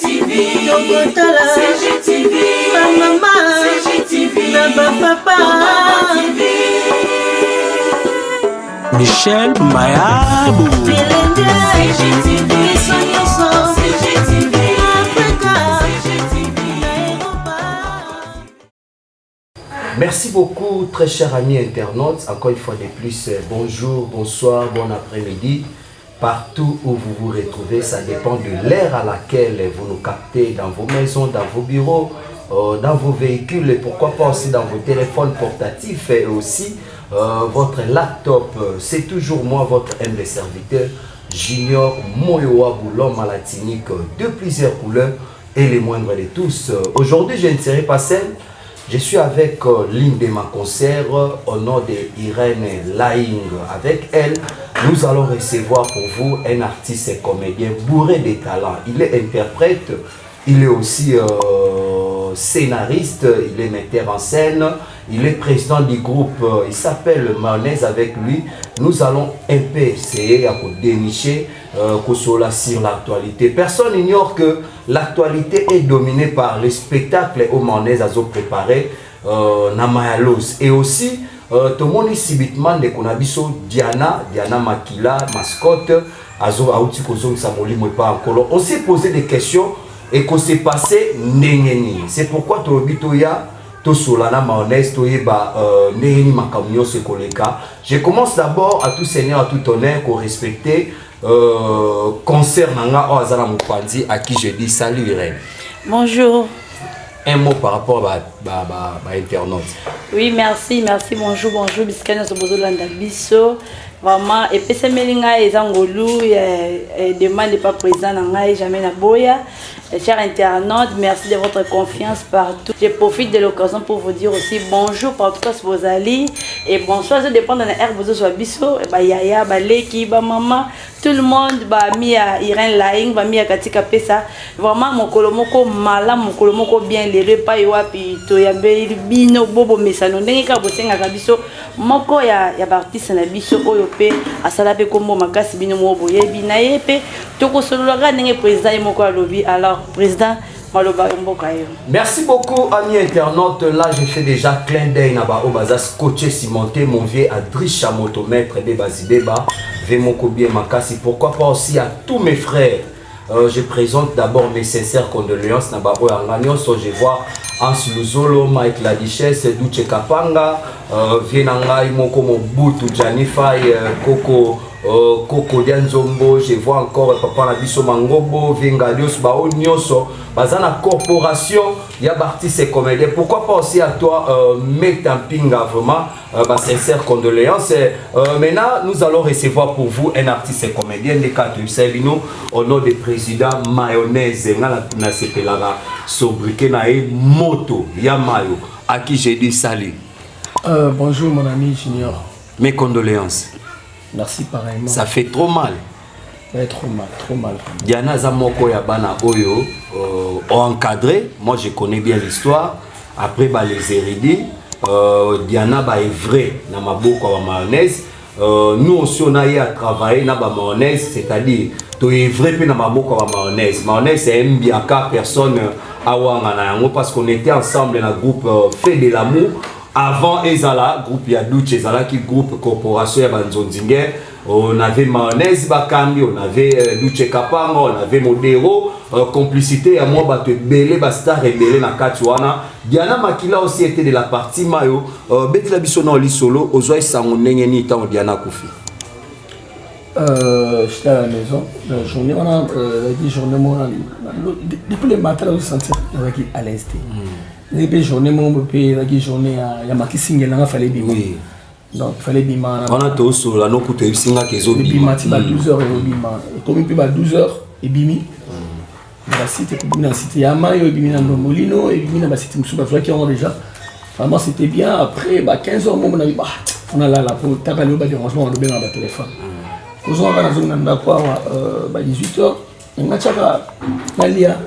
CGTV, maman, CGTV, papa, Michel Mayabou, CGTV, Merci beaucoup, très chers amis internautes. Encore une fois de plus, bonjour, bonsoir, bon après-midi. Partout où vous vous retrouvez, ça dépend de l'ère à laquelle vous nous captez, dans vos maisons, dans vos bureaux, dans vos véhicules et pourquoi pas aussi dans vos téléphones portatifs et aussi votre laptop. C'est toujours moi, votre humble serviteur, Junior Moyoabou, l'homme à la tinique de plusieurs couleurs et les moindres de tous. Aujourd'hui, je ne serai pas seul. Je suis avec l'une de ma concerts au nom de Irène Laing. Avec elle, nous allons recevoir pour vous un artiste et comédien bourré de talent. Il est interprète, il est aussi scénariste, il est metteur en scène, il est président du groupe, il s'appelle Mayonnaise. Avec lui, nous allons un peu essayer à dénicher sur l'actualité. Personne n'ignore que l'actualité est dominée par les spectacles au Mayonnaise à préparer na Mayalos. Et aussi, tout le monde ici subitement de Konabiso Diana Makila, mascotte, Azo Aouti Kozong Samoli Mwepa Ankolo. On s'est posé des questions et qu'on s'est passé Nengeni. C'est pourquoi Tolobitoya, Tosolana Mayonnaise, Toyeba Nengeni Makamio Sekoleka. Je commence d'abord à tout seigneur, à tout honneur, qu'on respecte. Concert Nanga Oazala Mupandi, à qui je dis salut Irène. Bonjour. Un mot par rapport à internaute. Oui, merci, bonjour, Biskana Sobozolanda Bisso. Vraiment, et puis c'est Melinga et Zangolou, demande pas présent Nanga jamais na boya. Chers internautes, merci de votre confiance partout. Je profite de l'occasion pour vous dire aussi bonjour partout à vos alliés et bonsoir. Ça dépend de la herbe de Bisso, Yaya, Leki, maman, tout le monde, mi à Irène Laing, mi à Katika Pesa. Vraiment, mon kolomoko malin, mon kolomoko bien les repas yoapi, toyabe, bino, bobo, mesano, n'enga bosenga Bisso, moko ya artiste na Bisso, oyope, à salape comme makasi bino mobo, binayepe, toko sologa n'enga président moko alobi. Alors, président, merci beaucoup, amis internautes. Là, je fais déjà clin d'œil au bazas coaché cimenté, mon vieux Adricha motomètre de Bazideba, Vemoko bien Makasi. Pourquoi pas aussi à tous mes frères. Je présente d'abord mes sincères condoléances. Nabaro Angagnon, je vois Hans Luzolo, Mike La Duchesse, Duce Kapanga, Vienanga, Imoko Mobutu, Janifai, Coco Dianzombo, je vois encore Papa Nabiso Mangobo, Vingalios, Bao Nyoso, Bazana Corporation, Yabartis et comédien. Pourquoi pas aussi à toi, Metampinga, vraiment, sincère condoléances. Maintenant, nous allons recevoir pour vous un artiste et comédien, des cas de Sabino, au nom du président Mayonnaise, na sepelana, sobriquet nae moto, Yamayo, à qui j'ai dit salut. Bonjour mon ami Junior. Mes condoléances. Merci pareillement. Ça fait trop mal. Ouais, trop mal. Diana Zamoko Yabana Oyo, encadré. Moi je connais bien l'histoire. Après les érudits, Diana est vrai dans ma boucle à Mayonnaise. Nous aussi on a eu à travailler dans la Mayonnaise, c'est-à-dire tu es vrai dans ma boucle à Mayonnaise. Mayonnaise c'est un bien cas personne à Wangana parce qu'on était ensemble dans le groupe Fait de l'amour. Avant Ezala, groupe Yadouch, Ezala qui groupe corporation Yabanzonzinger, on avait Mayonnaise Bakambi, on avait Douche Kapanga, on avait Modero, complicité à moi battu belé basta rebelle na Katuana. Diana Makila aussi était de la partie Mayo, Betla Bissona Oli solo, Ozoy Sangonenge ni temps Diana Koufi. J'étais à la maison, la journée, on a dit journée, depuis le matin, on se sentait à l'instinct. Les journées, la journée, il y a marqué single, il fallait bima. Donc il fallait bima. On a tous sur la note où singa qui est au bima. Il y a 12h et bima. Et comme il peut y 12h et bimi. La cité, la cité Yamayo, et bimi dans le Molino, et bimi dans la cité Moussouba, qui ont déjà. Vraiment c'était bien. Après 15h, on a là pour taper le dérangement, on a bien dans le téléphone. Quand on va dans une zone d'accord, 18h, on a tchaka, Nalia.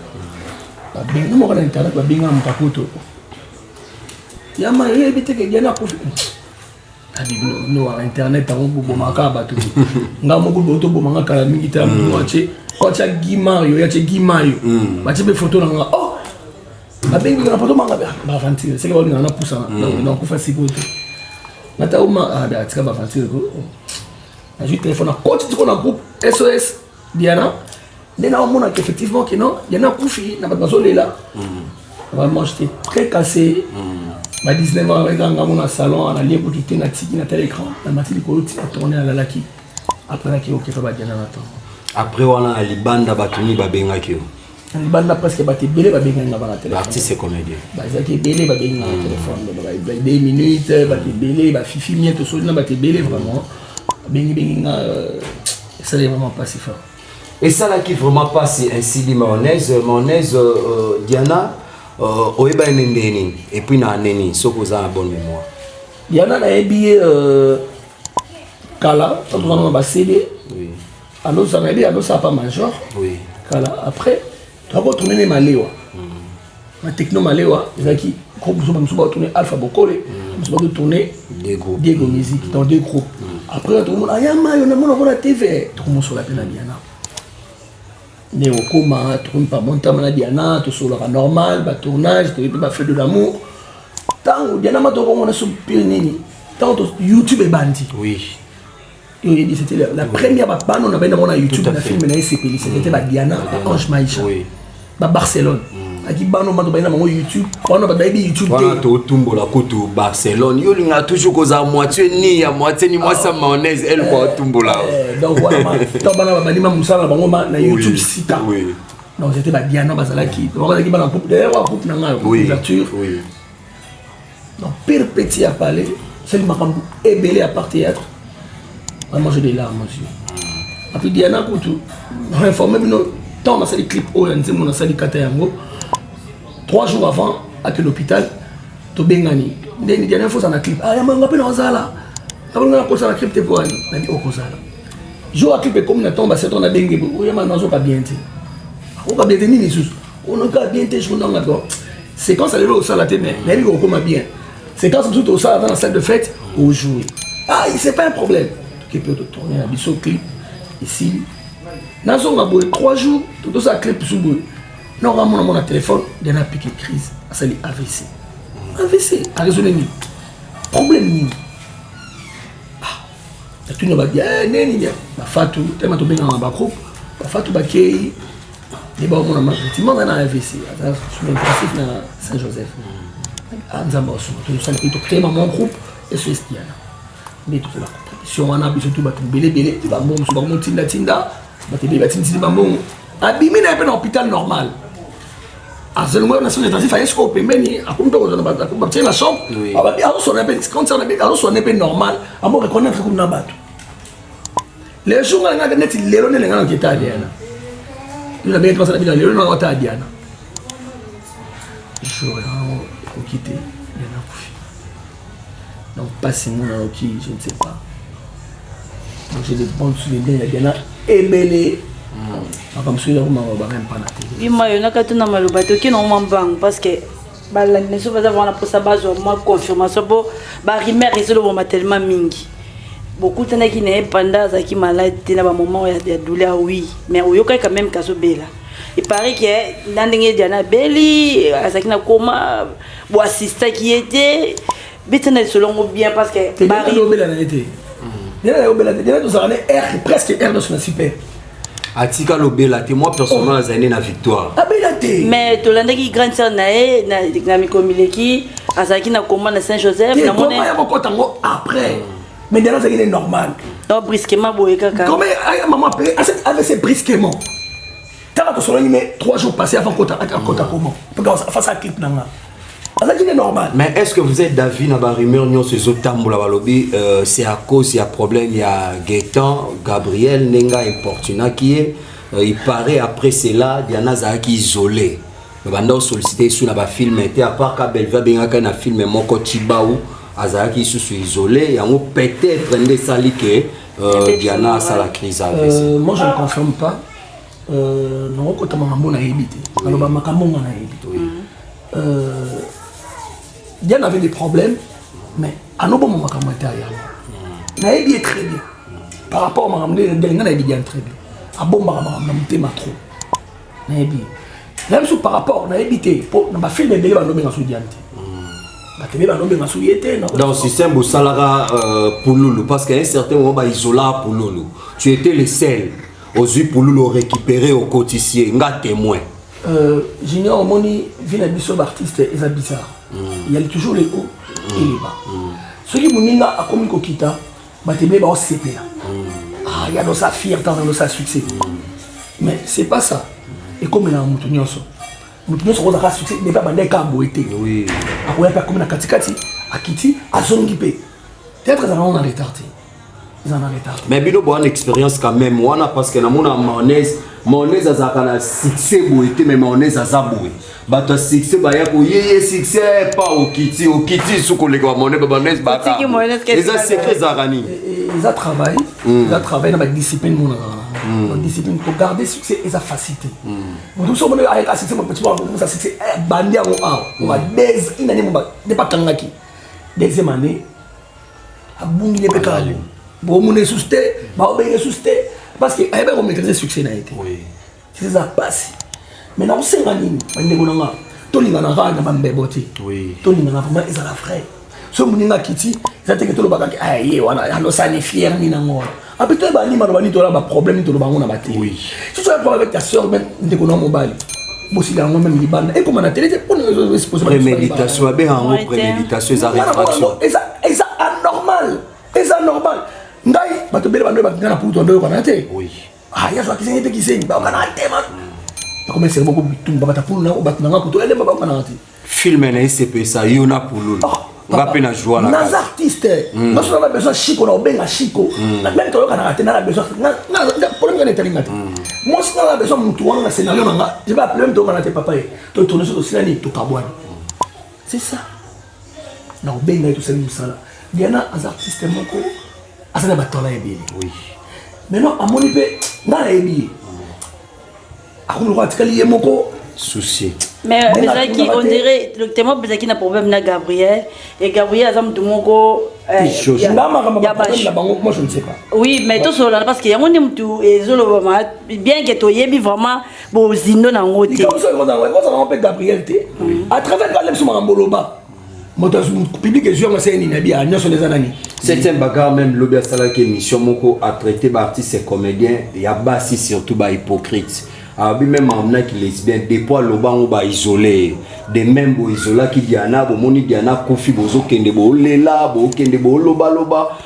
Binga mo kana internet ba binga mpakuto yama yebite ke jana ko no internet on bomaka bato nga moko boto bomanga kala mingi ta moitié quand tu as Guy Mario ya Guy Mario ba tipe photo na nga oh ba bengi na photo manga ba aventure c'est que on a poussé donc on fait si goto nata uma ada tika ba aventure ko na juste téléphone quand tu qu'on a groupe SOS Diana dena on a effectivement que non Diana Koufi na ba bazole là vraiment j'étais très cassé. À 19 ans, avec un salon, on a lié pour quitter notre site, notre écran. La matière a tourné à la Laki. Après, on a fait Badiana. Après, on a les bandes à Batuni, Babenga. Les bandes presque battu belé, Babenga dans la téléphone. L'artiste comédien. Ils belé, Babenga dans le téléphone. 2 minutes, battu belé, Fifi, miette, tout ça, battu belé, vraiment. Babenga, ça n'est vraiment pas si fort. Et ça là qui vraiment pas si ainsi dit mayonnaise, Diana. Oeba Nendeni et puis na Neni, sauf aux a bonne mémoire. Diana a habillé Kala, quand on a CD. Oui. Alors ça a habillé, alors ça pas major. Oui. Kala. Après, tu as retourné les Maléwa. Ma techno Maléwa, Zaki, groupe nous avons tourné Alpha Bokole, nous avons tourné Diego Music dans 2 groupes. Après, tout le monde a dit, on a la TV. Tout le monde sur la peine à Diana. Mais au coma, tout le monde pas bon temps à Diana, tout sur le normal, le tournage, tout le fait de l'amour. Tant que Diana m'a dit qu'on a sur Pyrénées, tant que YouTube est bandit. Oui. C'était la première bande on avait dans YouTube, on a filmé c'était Diana, Ange Maïcha. Oui. Barcelone. Aki bano mando baina mo YouTube, on a baby YouTube. On a tout tumbo la koto Barcelone. Yo linga toujours koza moitié ni ya moitié ni moi ça mayonnaise elle ko tumbo là. Donc voilà, donc bana bani ma musala bango na YouTube sita. Oui. Donc c'était Diana bazalaki. Donc on a ki bana coupe d'ailleurs coupe na nga couverture. Oui. Donc perpétuer à parler, c'est le makambu ébélé à part théâtre. Vraiment j'ai des larmes monsieur. Après Diana Koutou, informé nous tant on a fait des clips au NZ on a fait des katayango. 3 jours avant, à l'hôpital, tu bengani. Il y a une fois dans la clip. Ah, il y a un peu dans la salle. Il y a un peu dans la clip. Il y a un peu dans la salle. Je vois clip comme on a tombé, c'est on a bengé. Il y a un peu de bien. On a bien tenu les sous. On a bien tenu. C'est quand ça allait au salle à tenir. Mais il y a bien. C'est quand c'est tout au salle dans la salle de fête, au jour. Ah, c'est pas un problème. Tu peux te tourner à biseau clip. Ici. Dans son 3 jours, tout ça clip sous bout. Non, on a mon téléphone, il y a une piqué crise, c'est AVC. AVC, à raisonner. Problème. Ah, tu ne vas pas dire, ma fatou, tu m'as tombé dans un groupe, ma fatou bakei, les bons mon effectivement dans un AVC, sur le principe de Saint-Joseph. Anzamba, tu sais, tu crées mon groupe et c'est Diana. Mais tu fais la compétition, on a besoin de battre belé, tu vas monter sur mon tinda, battre belé, tu vas monter. Abîmé dans un hôpital normal. À ce moment-là, il fallait se couper, mais il la chambre. Quand on est normal, on va reconnaître comme un bateau. Les jours où on a net, il est là, il est à Diana. Il a bien commencé à dire, il est à Diana. Je vais quitter Diana Koufi. Donc, pas si mon qui, je ne sais pas. Donc, j'ai des bons souvenirs de Diana ébélé. Oui, moi, je suis parce que les gens ont confirmation pour tellement mingi. Beaucoup de gens qui n'ont pas de malade, ils ont moment où il y a des douleurs, oui. Mais il y a quand même des bella. Il paraît que Diana Belli, Asakina Koma, ou assistant qui était, selon bien parce que. Presque R de son super. Atika Lobela, moi personnellement, j'ai une victoire. Mais tu l'as dit grande sœur nae, na mikomileki, azaki na comment na Saint-Joseph, na mon après. Mais maintenant c'est normal. Donc brusquement boye kaka. Comment maman avec ces brusquement. T'as pas sur mais 3 jours passés avant kota comment. Face à clip nanga. C'est normal. Mais est-ce que vous êtes d'avis dans la rumeur c'est à cause il y a problème, il y a Gaëtan, Gabriel, Nenga importuna qui est il paraît après cela Diana Zaki isolé. Le bandit sollicité sur la film était à part Kabelva bien qu'un film Moko Chibaou Azaki sous isolé et on peut-être prendre ça que Diana a la crise AVC. Moi je ne confirme pas. Non quand maman a évité. Alors maman a évité. Diana avait des problèmes, mais anobo mo makambo intérieur na ebi très bien par rapport à makambo de ngana ebi bien très bien abomba makambo mutema trop na ebi même sous par rapport na ebité pour na ba film de ba nobenga sou diante ba tebe ba nobenga sou yete dans le système Bosalara Pouloulou parce qu'à un certain moment ba isola Pouloulou tu étais le seul aux yeux Pouloulou récupéré au quotidien nga témoin Junior Moni vient à biso artiste et ça bizarre il y a toujours les hauts et les bas ceux qui moninga a comme kokita ba tebe ba osepela il y a dans sa fierté dans sa succès mais c'est pas ça et comme na mutu nyonso ko za succès ne pas bande ka boité oui akoya pas comme na katikati akiti azongi pe peut-être ça on a retardé ils en ont retardé mais bino bonne expérience quand même wana parce que na mona mayonnaise azaka na succès boité mais mayonnaise azaboué bato succès ba ya ko yeye succès pas okiti sous collègue mayonnaise ba ka les a secrets zarani ils a travaillé dans la discipline mon la discipline pour garder succès et sa facilité tout ça mon avec succès mon petit bon ça succès bandia on va des une année mon ne pas kangaki deuxième année abungi les pécales bon mon susté ba obéir susté parce que ayeba on maîtriser succès na été oui c'est ça passe mais non c'est ngani bande konanga to linga na rana bambe boti oui to linga na vraiment ils a la frère so muninga kiti ça te que to lo bakaki aye wana alo sani fier ni na ngora après toi bani mano to la ba problème to lo bango na bati oui si tu vas parler avec ta sœur même de kono mobile bosi la ngo même libana et comme na télé c'est pour nous se poser préméditation be en préméditation ça réfraction et ça anormal et ça normal ngai bato bele bando bakana pour tondo ko na te oui ya so kisenye te kisenye ba kana te man comme c'est beaucoup bitumba bata pour na bato na ko to ele ba kana te film na ICP ça yona Pouloulou va peine jouer la nas artistes moi on a besoin chico na obenga chico na même to kana te na besoin na pour ngane telinga te moi si on a besoin mutu wana scénario nga je vais appeler même to kana te papa to tourner sur silani to kabwana c'est ça na obenga to sel musala diana as artistes moko asana batola ebele oui mais non amoni pe na ebi akulu ko atikali yemoko souci mais on dirait le témoin peut-être qu'il a problème na Gabriel et Gabriel azam dumoko moi je ne sais pas oui mais tout cela parce que yango ndimtu ezolo bien que to yebi vraiment bozindo na ngote comme ça on appelle Gabriel té à travers quand même sur mboloba moto public et moi c'est ni bien nyoso les anani c'est un bagarre même l'obia sala qui émission moko a traité ba artiste et comédien ya basi surtout ba hypocrite abi même amna qui lesbien des poids loba on ba isolé des mêmes bo isola qui diana bo moni diana kofi bozo kende bo lela bo kende bo loba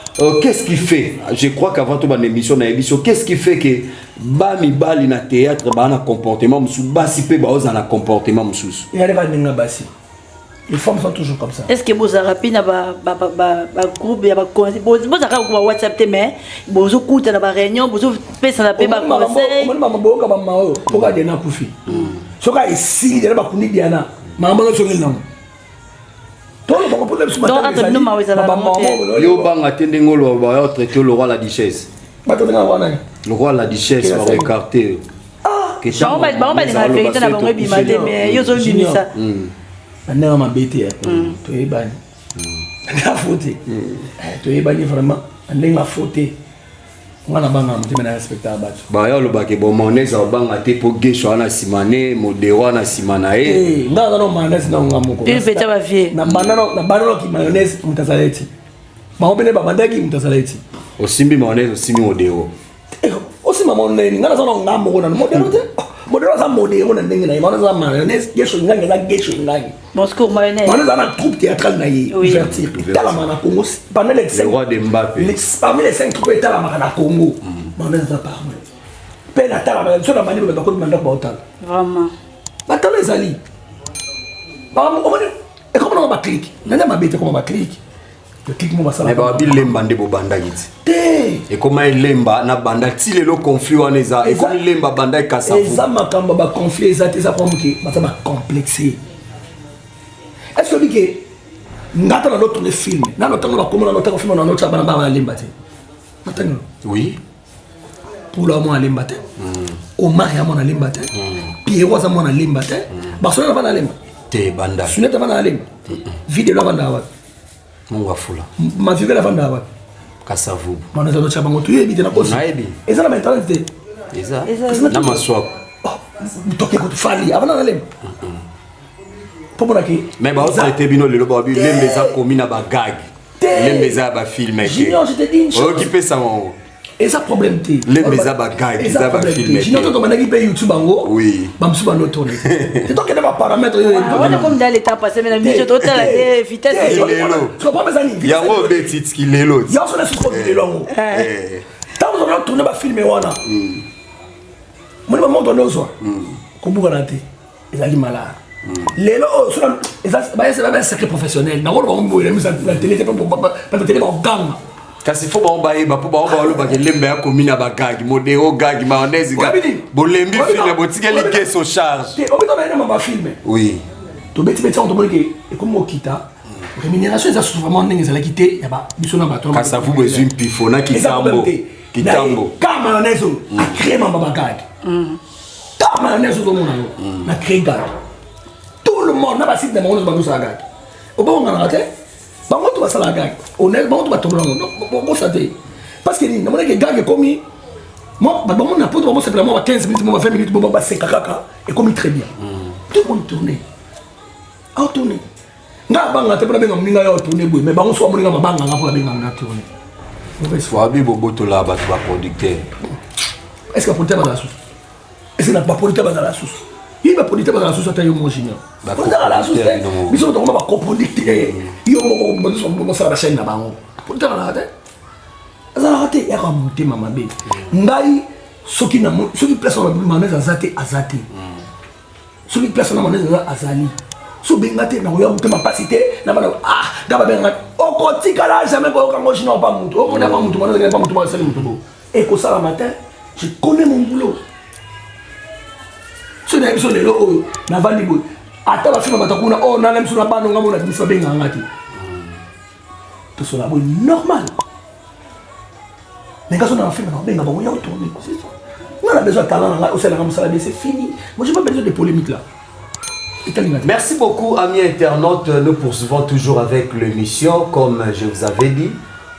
qu'est-ce qui fait je crois qu'avant tout ban émission na émission qu'est-ce qui fait que ba mi bali na théâtre ba na comportement musu basi pe ba oza na comportement musu il y a des vannes basi. Les femmes sont toujours comme ça. Est-ce que vous avez un groupe, vous avez un WhatsApp, mais vous avez une réunion, vous avez un conseil? Vous avez un conseil. Si vous avez un conseil, le roi la duchesse. Le roi la duchesse va écarter. Nana ma bête to ebani na faute to ebani vraiment ndenga faute ngana banga mutima na respecta bato ba yo lo bake bo moneza banga te po gesho ana simane modero na simana ngana no mayonnaise na ngamoko tu fais ta vie na banano ki mayonnaise mutazaleti ba obele ba bandaki mutazaleti osimbi mayonnaise osimbi modero osima monene ngana zo ngamoko na modero te modelo za modelo na ndenge na yima za mayonnaise gesho ngange za gesho ngange Moscou mayonnaise on est dans la troupe théâtrale na yi ouverture tala mana Congo pendant les 5 le roi de Mbappé parmi les 5 troupes tala mana Congo mayonnaise za par moi pe na tala mana so na mani ba ko manda ba hotel vraiment ba tala ezali ba mo et comment on va cliquer nana ma bête comment on va cliquer le clic mo ba sala mais ba bilemba ndebo banda giti et comment lemba na banda tile lo conflit waneza et comme lemba banda kasa et ça makamba ba conflit ça te ça comme que ba ça ba complexé est-ce que que ngata na notre film na notre na comme na notre film na notre bana ba lemba te attends oui pour la moi lemba te Omar ya mona lemba te Pierrot za mona lemba te Barcelona va na lemba te banda suneta va na lemba vidéo la banda wa Munga fula. Ma fille la femme d'abord. Kasavu. On a d'autres chabango tu es bité na kosi. Et ça la mentalité. Eza. Na maswa. Toke ko fali avant na lem. Pour que mais ba ça été bino le ba bi lembeza komi na ba gag. Lembeza ba filmer. Junior je te dis une chose. Occupé ça mon. Et ça problème té. Lembeza ba gag, ça ba filmer. Junior to manaki pe YouTube ango. Oui. Ba msu ba no tourner. C'est toi qui devais paramètres. On est comme dans l'état passé mais la mission totale la vitesse. Tu comprends mes amis? Il y a un petit qui l'est l'autre. Il y a un sur trop de long. Tant vous avez tourné ba filmer wana. Moi je me montre dans soi. Ko buka na té. Ils a dit malade. Les lots, c'est un secret professionnel. Dans le monde, la télé, c'est pas la télé, on gagne. Quand il faut qu'on baille, pour qu'on baille, on baille, l'embé a commis na bagage, modéro gag, mayonnaise, bon l'embé filme, bon tigre les caisses au charge. On peut t'amener ma film. Oui. Tu bêtis bêtis on te dit que comme au kita, rémunération ça souvent n'est pas la quitter, y a pas mission na bateau. Quand ça vous besoin pifona qui tambo, qui tambo. Quand mayonnaise a créé ma bagage. Quand mayonnaise au monde na créé gag. Tout le monde n'a pas site de mayonnaise ba ça gag. Au bon on a raté. Bah moi tu vas ça la gag. Honnêtement tu vas tomber là. Bon ça t'est. Parce que ni na mona que gag commis. Moi bah bon on a pas de simplement 15 minutes, 20 minutes, 5 kaka et commis très bien. Tout le monde tourner. En tourner. Nga banga te pona benga mninga yo tourner boy mais bango so mninga mabanga nga pona benga na tourner. Faut abi boboto là ba tu vas producteur. Est-ce que producteur ba la sauce? Est-ce que na pas producteur ba la sauce? Il va producteur ba la sauce ta yo mon junior. Ba la sauce. Biso to ba co-producteur. Yo mo ça la chaîne na bango. Producteur la tête. Azala te ya ka monter mama be. Ngai soki na soki place on ba maneza azate azate. Soki place na maneza azali. So bengate na yo mutema pasité na bana daba benga okotika la jamais ko kango chino pas mutu o na pas mutu na pas mutu ba sali mutu et ko ça le matin je connais mon boulot so na biso lelo na vandi boy ata ba fima batakuna o na lemso na bano ngamo na biso benga ngati to so la boy normal mais quand on a fait na benga ba yo tourner c'est ça on a besoin de talent au sein de la musala c'est fini moi j'ai pas besoin de polémique là. Merci beaucoup amis internautes, nous poursuivons toujours avec l'émission comme je vous avais dit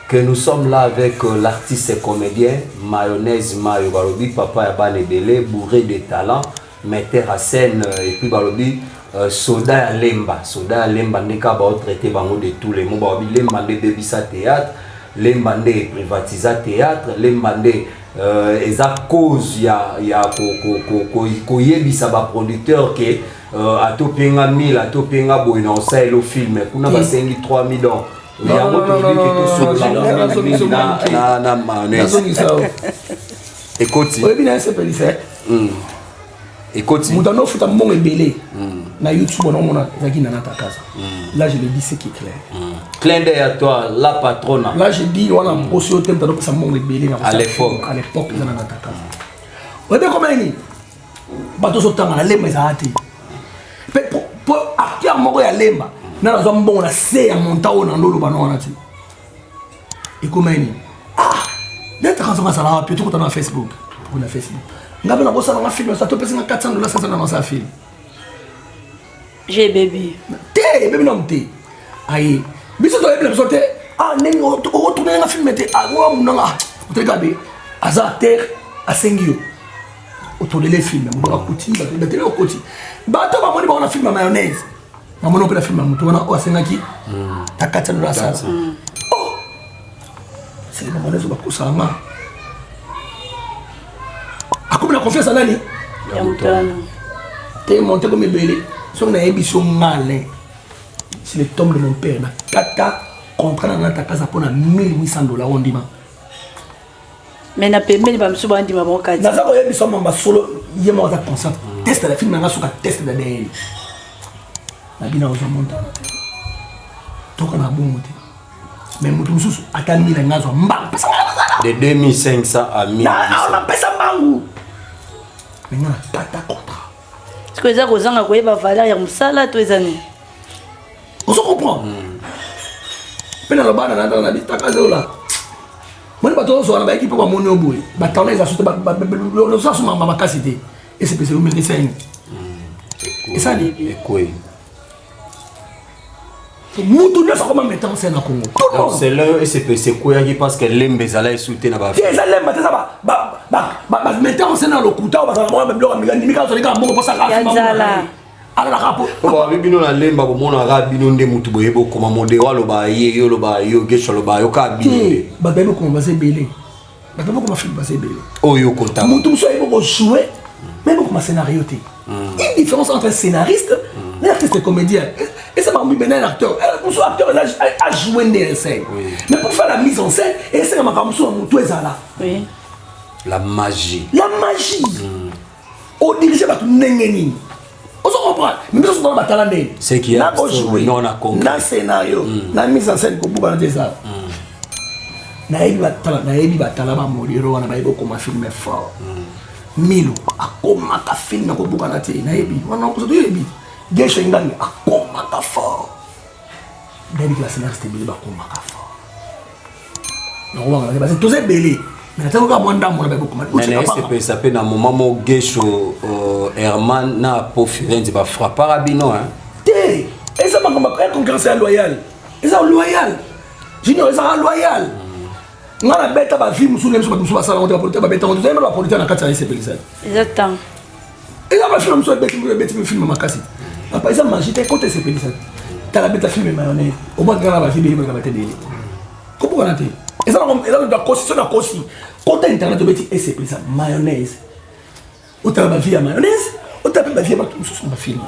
que nous sommes là avec l'artiste et comédien Mayonnaise Mayo Balobi, papa Yaban Ebele, bourré de talent, metteur à scène et puis Balobi Soda à Lemba neka ba traité bango de tous les mots Balobi Lemba de Bebisa théâtre, Lemba de privatisa théâtre, Lemba de eza cause ya koyebisa ba producteur que atopenga 1000 atopenga boy na osala le film kuna basengi 3 millions yango public to na mayonnaise ekoti oyebi na sepelisa ekoti mutano futa mbongo ebele na YouTube on mona ezaki na natakaza là je le dis c'est qui est clair clin d'œil à toi la patronne là je dis wana aussi au temps tano pesa mbongo ebele na à l'époque na natakaza oyebi comment ni bato so tanga na lemba ezati pour acteur moko ya lemba na nazo mbongo na se ya montao na ndolo bana wana ti ekomeni d'être quand on sala puis tout na Facebook na Facebook ngabe na bosa na film ça to pesa na $400 ça na sa film j'ai baby baby non te ayi biso to ebele biso te neni o tourner na film te wa munanga regarder aza terre asengio autour les films on va continuer la télé au côté bato ba moni ba on a film mayonnaise maman on peut la film mutu wana o asengaki ta $400 ça oh c'est la mayonnaise ba kusama akomi na confiance à nani ya mutano te monter comme belé so na émission malin c'est le tombe de mon père na kata contrat na ta casa pour na $1,800 on dit mais na pembeni ba msuba andi ba bokati na zako yebi soma ba solo yema za concept test la film nga suka test da DL na bina ozo monta toka na bongo te mais mutu mususu atami na ngazo mba pesa de 2500 à 1000 na pesa mangu mais na tata contrat ce que ça kozanga koyeba valeur ya musala to ezani on se comprend pena lo bana na bitaka zola moi bato so na ba équipe ba moni oboy ba tawna za sote ba lo so so mama makasité et c'est parce que mais c'est et ça dit quoi Moutou ne comment mettre en scène à Congo. C'est là et c'est quoi parce que l'embezala est soutenu là-bas. C'est ça l'embe ça va mettre en scène à l'okuta parce que moi même là mi ka solika bon pour ça la ala la rapo. Ba bino na lemba bo mona ga bino nde mutu boyebo koma modelo aloba ye yo loba yo gesho loba yo ka bino. Ba bebo ko va se belé. Ba bebo ko film va se belé. Oh yo konta. Moutou so yebo jouer même comme scénario té. Il y a une différence entre un scénariste et un artiste comédien. Et ça m'a mis maintenant un acteur. Pour ce acteur, il a joué des scènes. Mais pour faire la mise en scène, et c'est comme ça. Oui. La magie. La magie. Au dirigé par tout n'engeni. On se comprend. Mais nous sommes dans la bataille. C'est qui a joué non a concret. Dans le scénario, la mise en scène pour pouvoir dire ça. Naïbi batala ba modero na ba ibo comme film fort. Milo akoma ka film ko buka na te naïbi. On a ko to yebi. Gesho ingani akoma ka fort. David la scénariste belé ba akoma ka fort. Non on va c'est tous belé. Mais attends ko mwanda mo na ba ko ma. Mais ça peut na moment mo Gesho Herman na po Firenze ba frapper abino hein. Té, et ça m'a comme concurrence loyal. Et ça loyal. Junior et ça loyal. On a bête à film sous les sous la salle on va bête on va politique na kati ya CPL. Exactement. Et là, je film sur le film ma cassette. Par exemple, j'étais côté CPL. Tu as la bête à film mayonnaise. Au moins, tu as la film de la bête de l'île. Comment on a dit? Et ça, on a constitué la constitution. Côté internet, tu as dit CPL mayonnaise. Ou tu as la vie à mayonnaise, ou tu as la vie à film.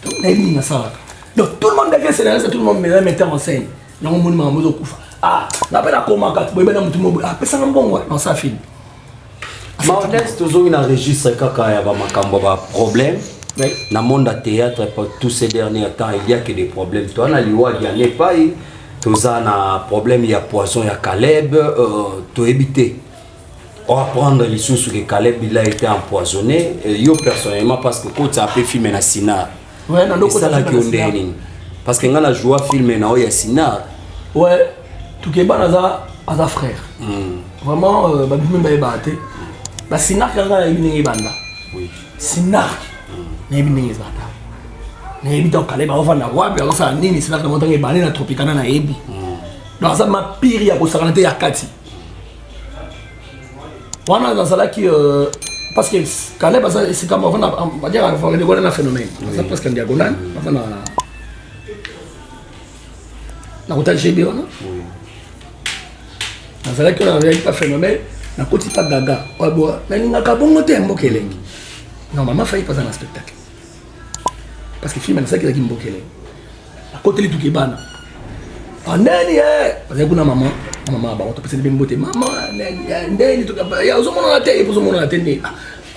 Donc, on a dit ça. Donc, tout le monde devient scénariste, tout le monde met en scène. Il y a un monument à Mozo Koufa. Ah, la bête à Komaka, tu peux aller dans le monde. Ah, ça, c'est un bon dans sa film. Modeste toujours une registre kaka ya ba makambo ba problème. Dans le monde du théâtre pour tous ces derniers temps il y a que des problèmes. Toi na liwa il y a pas tous na problème il y a poison il y a Caleb to éviter. On va prendre les choses sur que Caleb il a été empoisonné yo personnellement parce que quand tu as fait filmer na Sina. Ouais, dans le côté parce que ngana joie filmer na ya Sina. Ouais, tout que ba na frère. Vraiment ba bimé ba baté. Bah Sinar qui a une banda. Oui. Sinar. N'est pas une banda. N'est pas donc Caleb on va na wa bien ça nini Sinar na montagne banda na tropicana na ebi. Donc ça m'a pire ya ko saranté ya kati. Wana dans ça là qui parce que Caleb c'est comme on va dire un phénomène. Ça presque en diagonale, enfin na hôtel GB on. Oui. Dans ça là qui on avait pas phénomène. Na koti pas gaga oboa na ninga ka bongo te mbokelengi normalement failli pas un spectacle parce que film ça qui est mbokelengi na koti li tukibana andeni parce que kuna maman ba on peut se bien beauté maman ndeni tukaba ya uzomona na te pour uzomona na te ndeni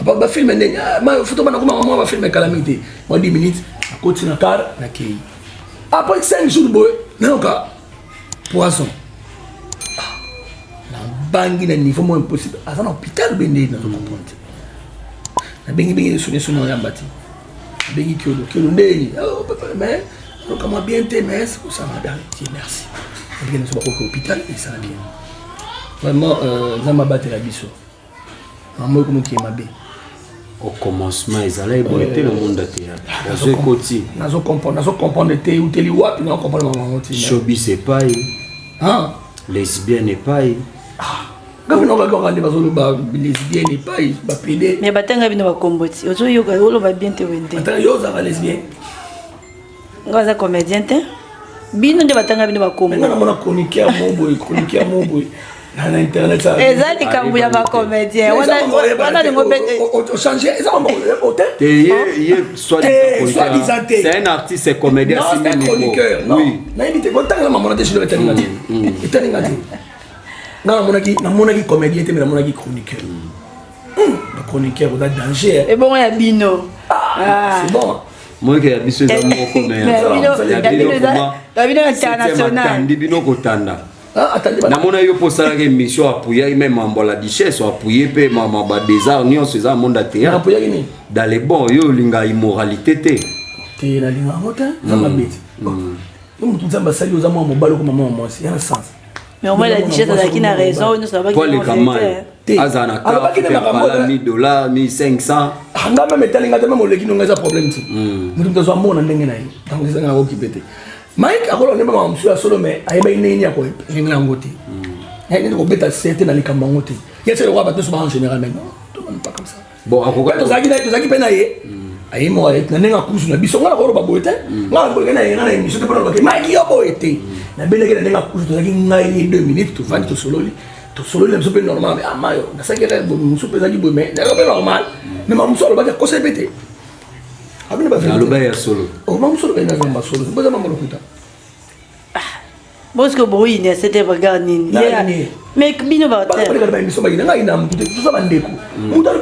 ba film ndeni ma photo bana kuma maman ba film calamité moi 10 minutes na koti na car na kei après 5 jours boy na ka poisson bangi na niveau moins impossible à un hôpital bendé dans le comprendre na bengi solution ya mbati bengi kiolo ndeni mais comment bien te mais ça va bien merci bengi na ba ko hôpital et ça va bien vraiment zama battre la biso maman comme qui mabe au commencement ils allaient était le monde de théâtre je côté nazo comprendre te ou te li wapi na comprendre maman ti showbiz c'est pas hein lesbienne n'est pas quand on va regarder parce que lesbienne n'est pas ba pédé mais batanga bino ba komboti ozo yoka olo ba bien te wende batanga yo za ba lesbienne ngaza comédien te bino nde batanga bino ba kombo ngana mona chroniqueur mobo na internet ça ezali kambu ya ba comédien wana ngo o changer ça va hôtel soit disant c'est un artiste c'est comédien c'est un chroniqueur oui na invité bon tanga maman de chez le téléngati non mon avis comédien mais mon avis chroniqueur le chroniqueur il a danger et bon ya bino c'est bon moi qui habite dans mon commerce bino international bino kotanda na mona yo posala ke mission appuyer même en la duchesse appuyer pe maman ba des arts nion ces arts monde théâtre appuyer ni dans les bons yo linga immoralité te la linga mota ça m'a bête donc tout ça ba sali aux amours mobalo comme maman moi c'est un sens Mais au moins la Duchesse a n'a raison, nous savons pas les camarades. Azana car $1,000, $1,500. Anga même étalinga même oleki non ngeza problème ti. Mutu mtazo amona ndenge na ye. Donc ngeza nga okipete. Mike akolo ne mama msu ya solo mais ayeba ineni yako ngela ngoti. Ngene ko beta sete na likambo ngoti. Yese le roi ba tous en général mais non, tout le monde pas comme ça. Bon akoka to zaki pena ye. Ayi mo ay na nenga kusu na biso ngala ko ba boete. Ngala ko ngena ngana emiso te pona ba ke Mike yo boete. Na beleke na nenga kusu to zaki ngai 2 minutes to fandi to solo li. To solo le mso pe normal mais amayo. Na saki le mso pe zaki bo mais na pe normal. Mais maman solo ba ko se pété. Abine ba na loba ya solo. Oh maman solo ba na zamba solo. Ba za maman lokuta. Parce que bon il c'était regarde ni. Mais bino ba Ba terre. ba miso ba ina ina mtu to sa bandeko.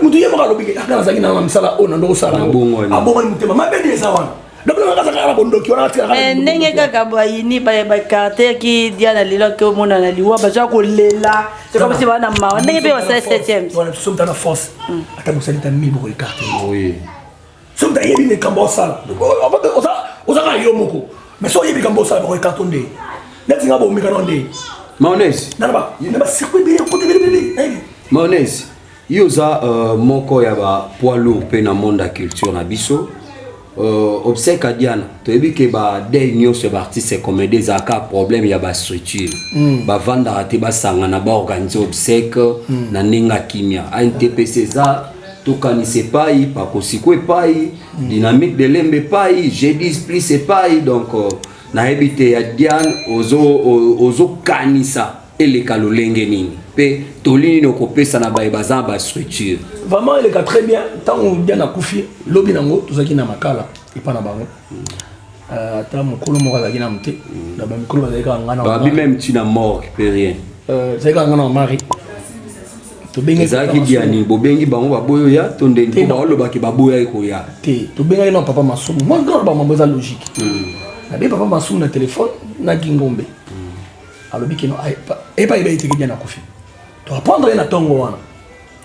Mutu yema ka lobike akana zaki na msala ona ndo sala. Abongo mutema mabende za wana. Donc on a ka bondoki wana tika. Ndenge kaka boyini ba carte qui Diana lelo que mon na liwa ba ko lela. C'est comme si bana ma. Ndenge pe wa 7e. Voilà, nous sommes dans la force. Attends, vous allez t'amener pour les cartes. Oui. Sommes dans les cambo sala. On a yo moko. Mais so yebi cambo sala pour les cartes ndé. N'est-ce pas bon mikano ndé. Mayonnaise. Nana ba circuit bien côté bébé. Mayonnaise. Yoza moko ya ba poids lourd pe na monde la culture na biso. Obsèque à Diana, tu as vu que des unions sur artistes comme des aka problème il y a ba structure. Ba vendre à te ba sangana ba organiser obsèque na nenga kimia. ANTPC ça tout kanise pas y pas kosikwe pas y dynamique de lembe pas y G10 plus c'est pas y donc na ebité ya Diane ozo kanisa ele kalolenge nini. Pe tolini no kopesa na ba bazan ba structure. Vraiment il est très bien tant on bien à Koufi lobi nango tozaki na makala et pas na bango. Ta mokolo moko azaki na mte na ba mikolo bazaki ngana. Ba bi même tu na mort peut rien. Zaki ngana mari. To bengi zaki diani bo bengi bango ba boyo ya to ndeni ko ba loba ki ba boya ko ya. Te to bengi na papa masumu. Moi grand ba mambo za logique. Na be papa masumu na téléphone na Kingombe. Alors bikino et pas il va être bien na Koufi. Tu vas prendre un tongo wana.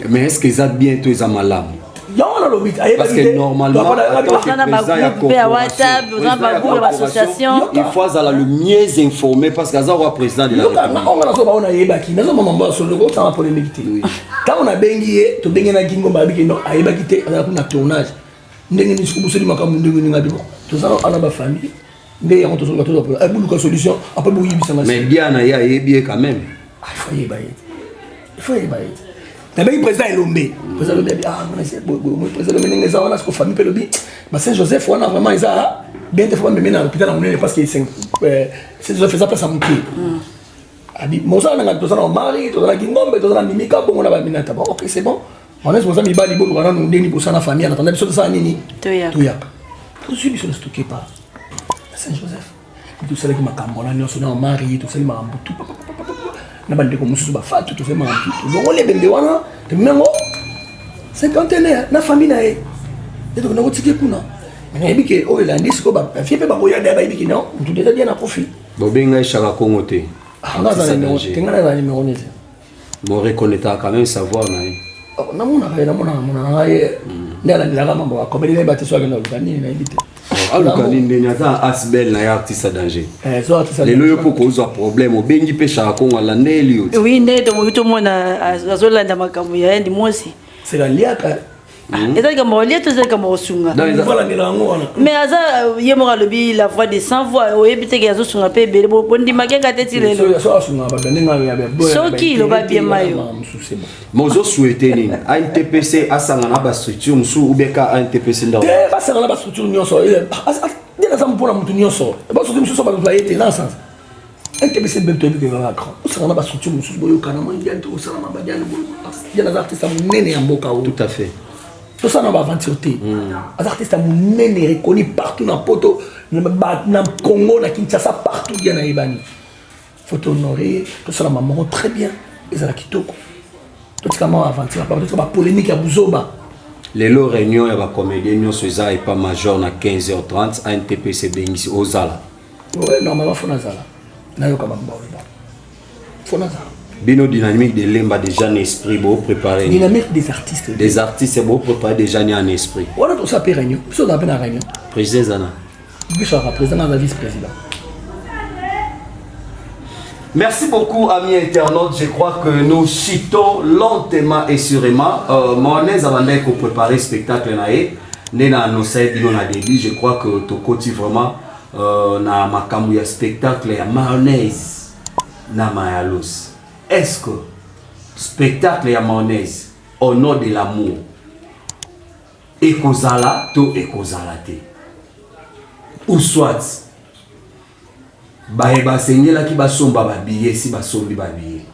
Mais est-ce que ça bientôt ils amalam? Parce que normalement, il faut être le mieux informé parce que ça va président de la République. Quand on a bengié, tu bengi na kingo babiki no ayeba kite na tournage. Ndenge ni sikubu soli makamu ndenge ni ngadi. To ça on a ba famille. Ndenge ya to so to ay bulu ka solution après bu yibisa na. Mais Diana ya yebi quand même. Il faut y bailler. Mais le président Elombe, le président Elombe dit ah mon président Elombe n'est pas là parce que famille Pelobi, mais Saint-Joseph on a vraiment ça bien des fois me mettre à l'hôpital on est parce que Saint-Joseph fait ça place à mon pied. A dit mon ça na to ça na mari to na Kingombe to na Mimika bon on a ba minata bon OK c'est bon. On est mon ami bali bo wana nous deni pour ça na famille on attendait biso ça nini. Toya. Tout suivi sur le stocké pas. Saint-Joseph. Tout ça qui m'a cambola ni on na mari tout ça m'a tout na bande ko mususu ba fatu to fema tout donc on les bende wana te mengo 50 na famille na e to ko na kotike kuna mais ebike o elandi siko ba fie pe ba boya da ba ebike non tout déjà bien à profit bobenga chaka Congo te on a dans les tengana dans les numéros ni bon reconnaître quand même savoir na na mona ndala ndala mambo ko bele ba te so agenda lukani na ebite alukani ndeni ata asbel na ya artiste danger so artiste lelo yo poko uzo problème obengi pe chaka Congo la ndeli yo oui ndelo to mona azolanda makambo ya ndi mosi c'est la liaka et comme on lit tout ça comme on sunga mais aza yemora lobi la voix des sans voix o ebite ke azo sunga pe bele bo ndi makenga teti lelo so sunga ba ndinga ya be so ki lo ba bien mayo mozo souhaiter nini ANTPC asanga na ba structure musu ubeka ANTPC ndawo ba sanga na ba structure nyonso dina za mpona mutu nyonso ba structure musu so ba employé te dans sens ANTPC bento ebike ba grand sanga na ba structure musu boyo kana mo ndia to sala ma ba dia na artiste munene ya mboka tout à fait. Tout ça n'a pas aventure. Les artistes sont reconnus partout dans le poto, dans le Congo, dans Kinshasa, partout bien à Ibani. Il faut honorer, tout ça, maman, très bien. Ils ont la kitoko. Tout ça, maman, aventure, tout ça, polémique à Bouzoba. Les lots réunions et la comédie, nous sommes et pas major à 15h30 à NTPC Bengisi aux Zala. Oui, normalement, il faut Nazala. Il faut Nazala. Bino dynamique de l'emba déjà en esprit beau préparé. Dynamique des artistes. Des artistes c'est beau préparé déjà en esprit. On a tout ça pour réunion. Puis on a la réunion. Président Zana. Puis on a président et vice-président. Merci beaucoup, amis internautes. Je crois que nous chitons lentement et sûrement. Mayonnaise avant de préparer le spectacle, je crois que tu côté vraiment na makambu ya spectacle ya mayonnaise na mayalos. Est-ce que spectacle ya mayonnaise au nom de l'amour ekozala to ekozala te ou soit baeba sengela ki basomba ba billet si basombi ba billet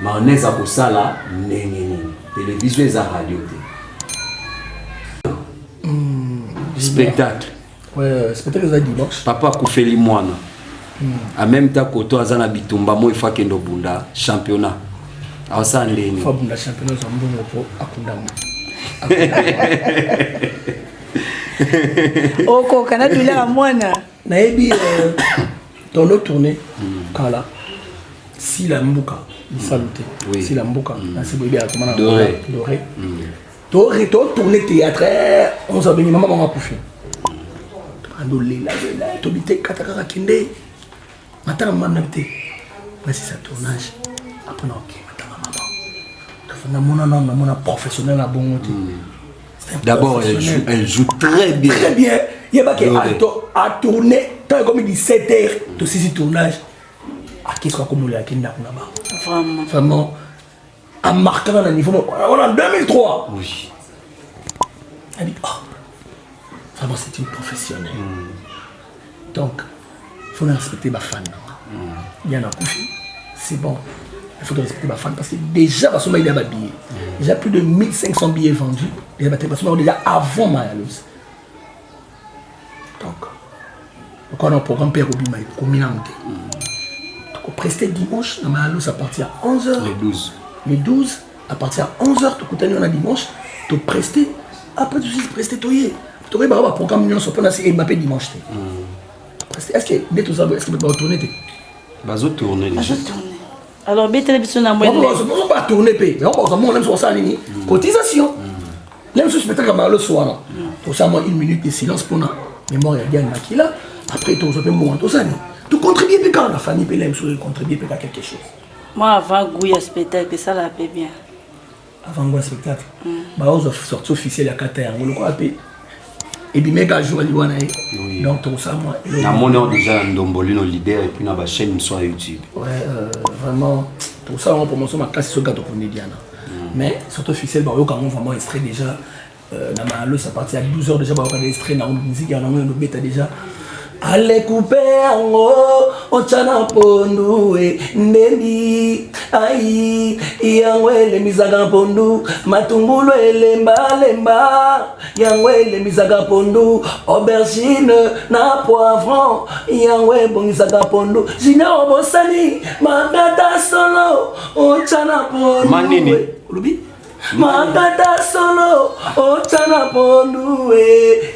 mayonnaise akosala ndenge nini télévision za radio te spectacle. Ouais, spectacle ça dimanche. Papa Koufeli Mwana. En même temps que toi Zana Bitumba moi il faut kendo bunda championnat. Alors ça ndeni. Faut bunda championnat ça mbongo po akundama. Oh ko kana dula mwana. Na ebi dans notre tournée kala si la mbuka saluté. Si la mbuka na c'est bébé à comment doré. Doré. Tournée théâtre on s'est venu maman m'a pouffé. Andolé la tobité kataka kende. Matanga maman n'habité. Voici sa tournage. Après non OK, matanga maman. On a mon professionnel à bon côté. D'abord elle joue très bien. Très bien. Il y a pas que à tourner tant comme 17h de ces tournages. À qu'est-ce qu'on comme la kenda là-bas. Vraiment à marquer dans le niveau on en 2003. Oui. Elle dit vraiment c'est une professionnelle. Donc il faut respecter ma fan. Il y en a c'est bon. Il faut respecter ma fan parce que déjà parce qu'il y a des billets. Déjà plus de 1500 billets vendus. Déjà avant Mayalos. Donc quand on a un programme Père Obima il combien on presté dimanche dans Mayalos à partir à 11h. Les 12 à partir à 11h tu continues on a dimanche tu presté après tu sais presté toyer. Tu aurais un programme union sur pendant c'est Mbappé dimanche. Est-ce que dès tout ça est-ce que tu vas retourner Bazo tourner déjà. Alors bien télévision na moi. On va pas tourner payer. Mais on va même sur ça nini cotisation. Même ce spectacle à le soir. Pour ça moi une minute de silence pour la mémoire ya Diane Makila. Après tu vas moi tout ça. Tu contribues quand la famille peut l'aime sur contribuer à quelque chose. Moi avant Gouya spectacle ça la paie bien. Avant Gouya spectacle. Bah on sorti officiel à Qatar. On le croit payer. Et puis mec à jour liwana donc tout ça moi na monnaie déjà ndombolino leader et puis na ba chaîne sur YouTube. Ouais vraiment tout ça on promotion ma classe sur gâteau pour Diana. Mais surtout officiel bah quand on vraiment extrait déjà na malo ça parti à 12h déjà bah on a extrait na musique en anglais no beta déjà allez couper ango ochana pondu ndeni ai yangwele mizaga pondu matumbulo elemba yangwele mizaga pondu aubergine na poivron yangwe bongizaga pondu jina obosani magata solo ochana pondu manini lubi Magata solo, ochana pondu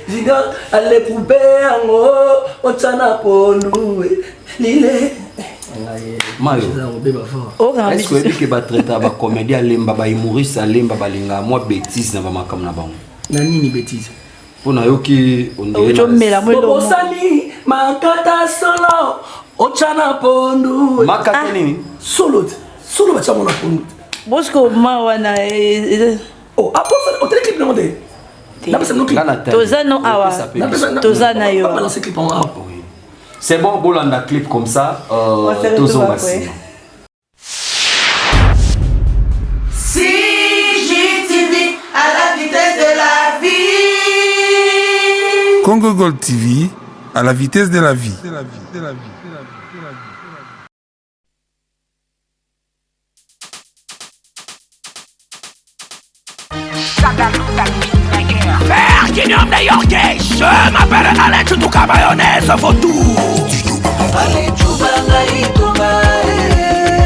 Ziga ale coupe ango, ochana pondu Lile Mayo, est-ce que tu vas traiter à comédien lemba ba humoriste lemba balinga moi bêtise na ba makam na bango. Na nini bêtise? Pona yoki on dirait. Osani magata solo, ochana pondu. Makata nini? Solo bacha mona pondu. Bosco mawana oh après on télé clip non de na pesa no clip tozano awa tozana yo balancer clip en awa c'est bon bolanda clip comme ça tozonga CJTV à la vitesse de la vie. Congo Gold TV à la vitesse de la vie. Verkinium de Yorkais, je m'appelle Alain Choutouka Mayonnaise Vaudou. Allez Choubanga Itumba,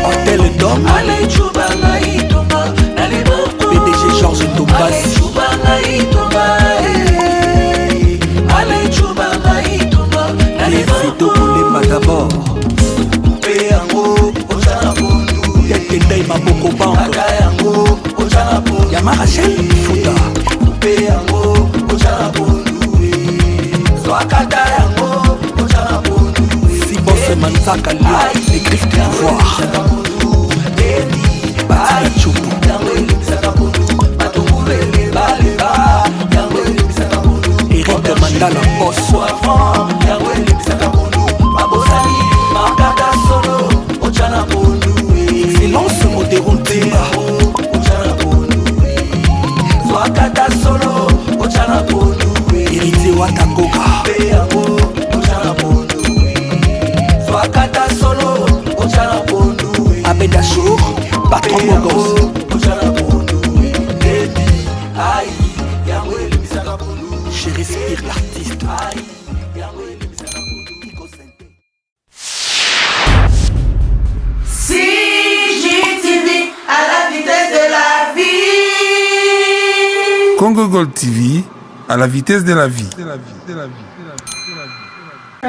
Hôtel Dom, allez Choubanga Itumba, allez PDG Georges Tombas, allez Choubanga Itumba, allez Choubanga Itumba, allez Vito Boulema d'abord. Péango, Ochana Bondu, Yakendai Maboko Banque, Akayango, Ochana Bondu, Yamarachel Fouta. Péango, Ochana Bondu, Swakata Yango, Ochana Bondu, Si Boss Manzaka Lyon, écrit soir. Eric Mandala Boss. Excellence Modéron Timba. Héritier Watangoka. Abedachour, patron Bogos. Chéri Spire l'artiste. CJTV à la vitesse de la vie. Congo Gold TV, à la vitesse de la vie.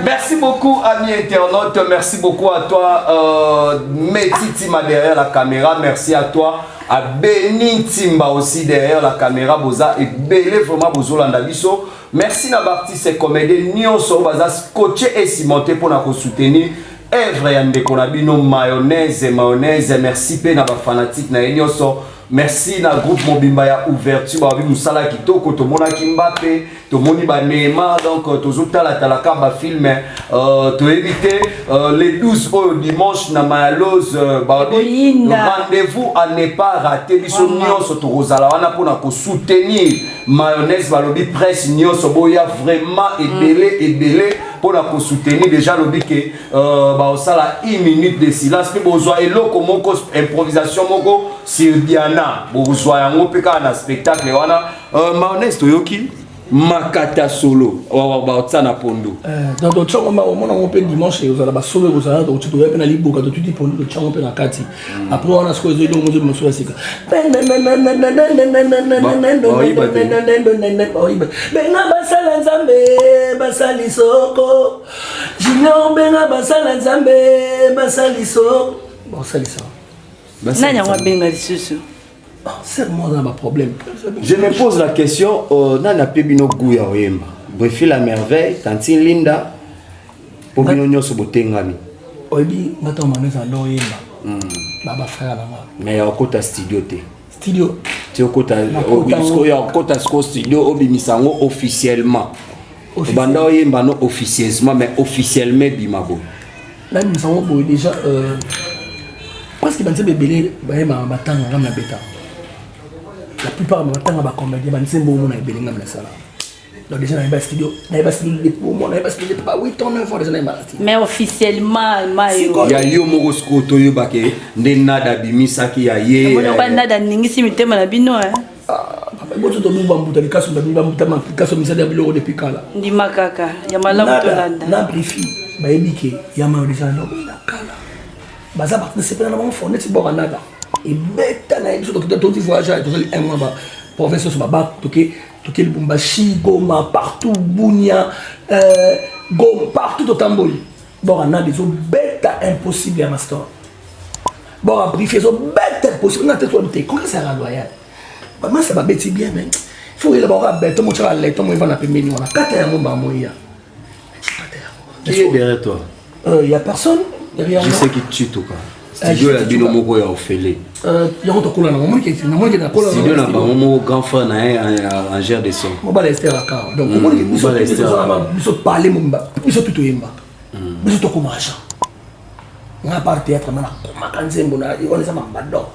Merci beaucoup, amis internautes. Merci beaucoup à toi, Metitima derrière la caméra. Merci à toi, à Benin Timba aussi derrière la caméra. Boza et Belé vraiment Bozolanda Biso. Merci à l'artiste et comédien Nyonso Baza scotché et cimenté pour nous soutenir. Evre Yande Konabino mayonnaise. Merci pe na ba fanatique na Nyonso. Merci na groupe Mobimba ya ouverture ba bi musala kitoko to mona Kimbape to moni ba Neymar donc tozuta la talaka ba film to éviter les 12 au dimanche na Mayaloz ba bi rendez-vous à ne pas rater biso nyonso to rozala wana pona ko soutenir mayonnaise ba lobi presse nyonso boya vraiment ebele pour la soutenir déjà le bique bah ça la 1 minute de silence puis besoin et loko moko improvisation moko sur Diana besoin yango peka na spectacle wana mayonnaise toyoki makata solo ba tsana pondo dans d'autres chambres au monde on peut dimanche aux ala solo aux ala donc tu dois peine ali boka tu dis pondo chambres on peut na kati après on a ce que je dis moi je me suis benga basala nzambe basali soko junior benga basala nzambe basali soko basali soko nani on benga lisusu. C'est moi dans ma problème. Je me pose la question nana pebino guya oyemba Brefi la merveille Tantine Linda Pobino nyoso botengami oyebi ngata maneza ndo oyemba baba frère na moi mais okota studio te studio tu okota okota studio obimisango officiellement banda oyemba non officieusement mais officiellement bimabo là nous savons déjà parce que banze bebele bayema batanga ngam na beta la plupart de batanga ba comédien banze mbo na ebele ngam na sala donc déjà na studio pour moi na studio pas 8 ans 9 fois déjà na mais officiellement mayo ya yo moko skoto yo bake nde nada bimisaki ya ye on ba nada ningisi mitema na bino papa boto to mumba mbuta likaso na bimba mbuta ma likaso misada bilo depuis kala ndi makaka ya malamu to landa na brifi ba ebike ya ma déjà no kala baza participer na mon fondé ci boranada et beta na biso to to voyage to un mois ba professeur so ba toke Lubumbashi Goma partout Bunia Goma partout au Tamboli boranada zo beta impossible à master bon a briefé zo beta impossible na tête toi comment ça rend loyal ba moi ça va bêter bien mais faut il avoir beta mo chala leto mo va na pembeni wana kata ya momba moya qui est derrière toi il y a personne derrière moi. Je sais qui tu tout cas. Studio la bino moko ya ofele. Ya to kula na moi qui na moi qui na kula. Studio na ba mo grand frère na en gère de son. Mo ba Esther aka. Donc mo qui biso parler momba. Biso tout yemba. Biso to kuma acha. Na part théâtre mana kuma kanzembo na on les a mambado.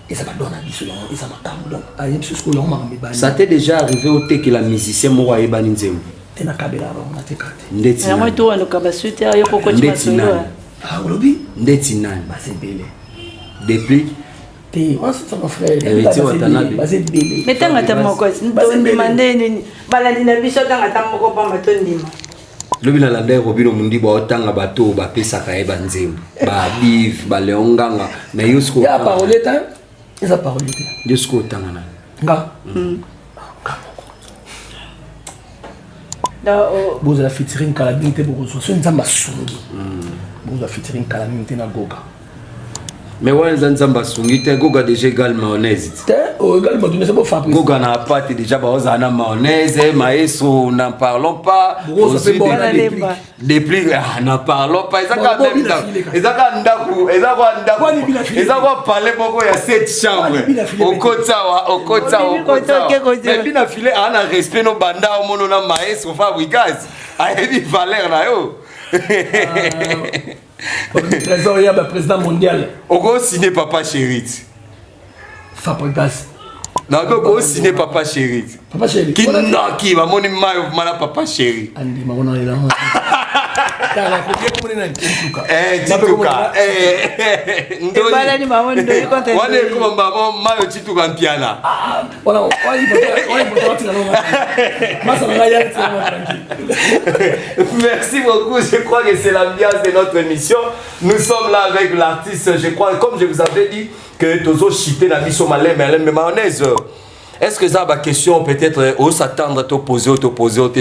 Et ça va donner biso et ça m'a tam donc ayi biso ko yo ma mbani. Ça t'est déjà arrivé au té que la musicien mo wa ebani nzembo. Tena kabela ba na tekate. Ndeti. Ya moi to ndo kabasuite yo koko ti masolo. Ah olobi ndeti nani base bele depuis te on c'est ton frère héritier watanabe base bele mais tanga tamoko ndo ndimande nini balandi na biso tanga tamoko pa matondima lobi na landa robino mundi ba otanga bato ba pesaka e banzembo ba biv ba leonganga mais yusko ya paroleta eza paroleta yusko tanga na nga vous avez featuring calamité pour reçoit c'est une zamba sungi vous avez featuring calamité na goga Mais ouais, Zanzamba Sungite, Goga déjà égal mayonnaise. Égal mayonnaise, c'est bon, Fabrice. Goga n'a pas déjà bazana mayonnaise, maestro, n'en parlons pas. Aussi des plis, n'en parlons pas. Ils ont même ndaku, ils ont parlé beaucoup il y a 7 chambres. Au Kotsa. Mais bien affilé, on a respect nos banda au mono na maestro Fabrice. A une valeur là yo. Trésor, il y a le président mondial. On va signer Papa Chéri. Fabrice. Non, on va signer Papa Chéri. Papa Chéri. Qui va mon Papa Chéri. Andi, ma on est là. Tituka. Ebala ni maman ndo yuko tena. Wane kuma maman mayo Tituka mpiana. Voilà, on Merci beaucoup, je crois que c'est l'ambiance de notre émission. Nous sommes là avec l'artiste, je crois, comme je vous avais dit, que Tozo Chité n'a mis son malin, mais mayonnaise. Est-ce que ça va question peut-être où s'attendre à t'opposer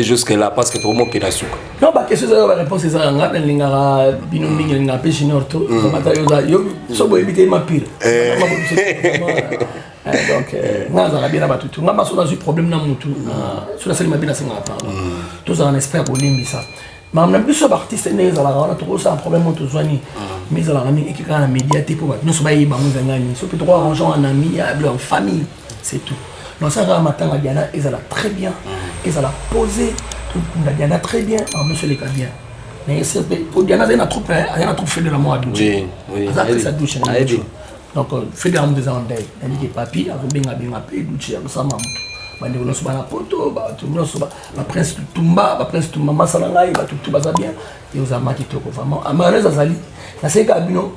jusque-là parce que tout le monde est là-dessus? Non, la question c'est la réponse c'est ça. On a l'ingara binoming l'ingara pêche norto. On va tailler yo sobo éviter ma pire. Donc moi ça va bien là-bas tout. Moi ma sur un problème dans mon tout. Sur la scène ma bien c'est moi pardon. Tout ça on espère pour l'imbi ça. Mais on a plus sur artiste né ça là on a trop ça un problème tout soigné. Mais ça là on a mis équipe à la médiatique pour nous soyez ba nous ngani. Sauf que trois arrangeants en ami, en famille, c'est tout. Donc ça va matin à Diana, ils allaient très bien, ils allaient poser, Diana très bien, monsieur les bien. Mais pour Diana, il y a un troupe fait de l'amour à douche. Oui, ça douche. Donc fait de l'amour des andais, il dit que papi, avec bien appelé douche, ça m'a dit on se bat la poto, tout le monde se bat, la prince Tumba, Masalanga, tout va bien, et aux amas qui toquent vraiment. À ma raison, Zali, la c'est Gabino,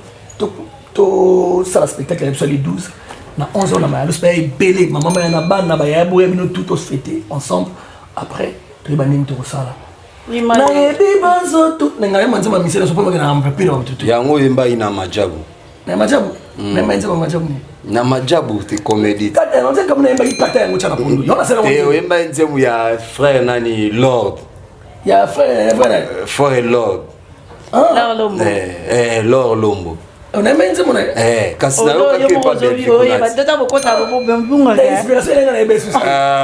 tout ça, le spectacle, il y a 12. Na 11 ans, on a fait belé. Maman m'a dit que nous tous fêter ensemble. Après, tu vas nous tout ça là. Oui, na yebi bazo tout. N'engaye manzi ma misela sopo ngena ampapira wa mtutu. Yango yemba ina majabu. Na majabu. Na manzi ma majabu ni. Na majabu te comédie. Kata nonze kama na yemba ipata yango chana kundu. Yona sera wangu. Te yemba nzemu ya frère nani Lord. Ya frère Lord. Lord Lombo. Lord Lombo. On a même dit mon kasi na yoka ke pa bien batata bokota bo bembunga ya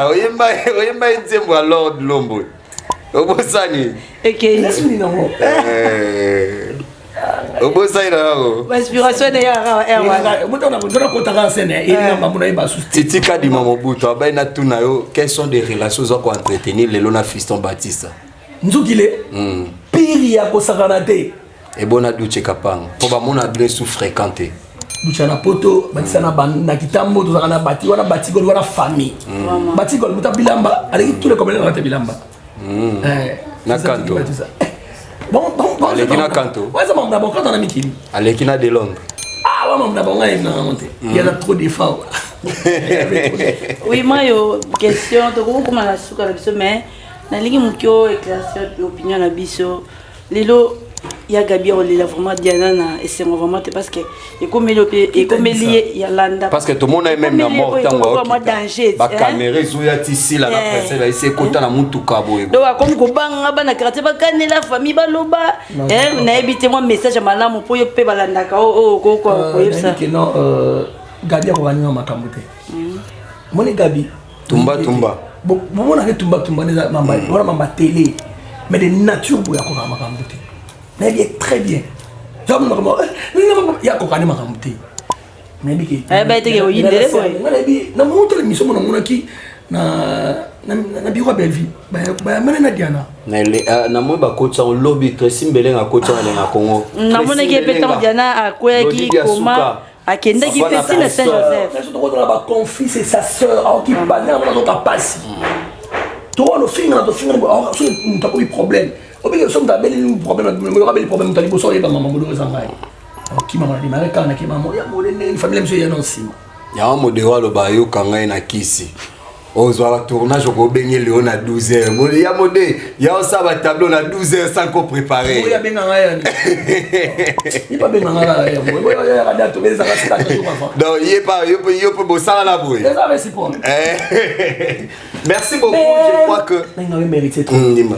oyemba nzembo ya Lord Lombo obosani laisse-moi non obosani na yo inspiration de ya mutona kota ka sene ina mamuna iba susti Titi Kadi Mamobuto abai na tuna yo quelles sont des relations za ko entretenir le lona Fiston Baptiste nzukile pire ya ko sakanate et bon à Duche Kapang pour ba mon adresse sous fréquenter Duche na poto batisa na banda kitambo to zakana bati wana bati gol wana famille bati gol muta bilamba avec tous les commandants na bilamba na kanto bon aleki na kanto ouais ça m'a d'abord quand on a mis qui aleki na de Londres ouais m'a d'abord on a monté il y a trop d'efforts oui moi yo question to comment la suka biso mais na lingi mukyo éclaircir opinion na biso lelo il y a Gabi on est vraiment Diana et c'est vraiment parce que et comme lié il y a Landa parce que tout le monde est même mort tango ba caméra zoya tisi la presse là c'est kota na mutuka boye donc comme ko banga bana quartier ba kanela famille ba loba na éviter moi message malamu po yo pe balanda ka ko ça que non Gabi ko gagner makambo te moni Gabi tumba bon mona ke tumba neza mamba wala mamba télé mais de nature boya ko makambo te mais bien très bien j'aime normalement il y a kokani makamute mais bien ba tege o yindere boy na bi na montre l'émission mona ki na bi ko Belleville ba mena na Diana na mo ba coach en lobby très simbele na coach na Congo na mona ki petant Diana akweki koma akenda ki pesi na Saint-Joseph surtout quand on a ba conflit c'est sa sœur qui pas na ka passer toi no finga alors ça n'as pas eu problème obi que sommes d'abel un problème mais on a des problèmes talibo so yeba maman modo zangai qui maman di mareka na ki maman ya mole ne famille monsieur ya non sima ya mode walo ba yo kanga na kisi ozwa tournage ko benye Léon na 12h mole ya mode ya ça va tableau na 12h sans ko préparer ya benga ngaya ni pas benga ngaya ya radio to beza ka sita to maman donc yo peut bosala la boy ça va c'est pour merci beaucoup je crois que n'a mérité trop Dima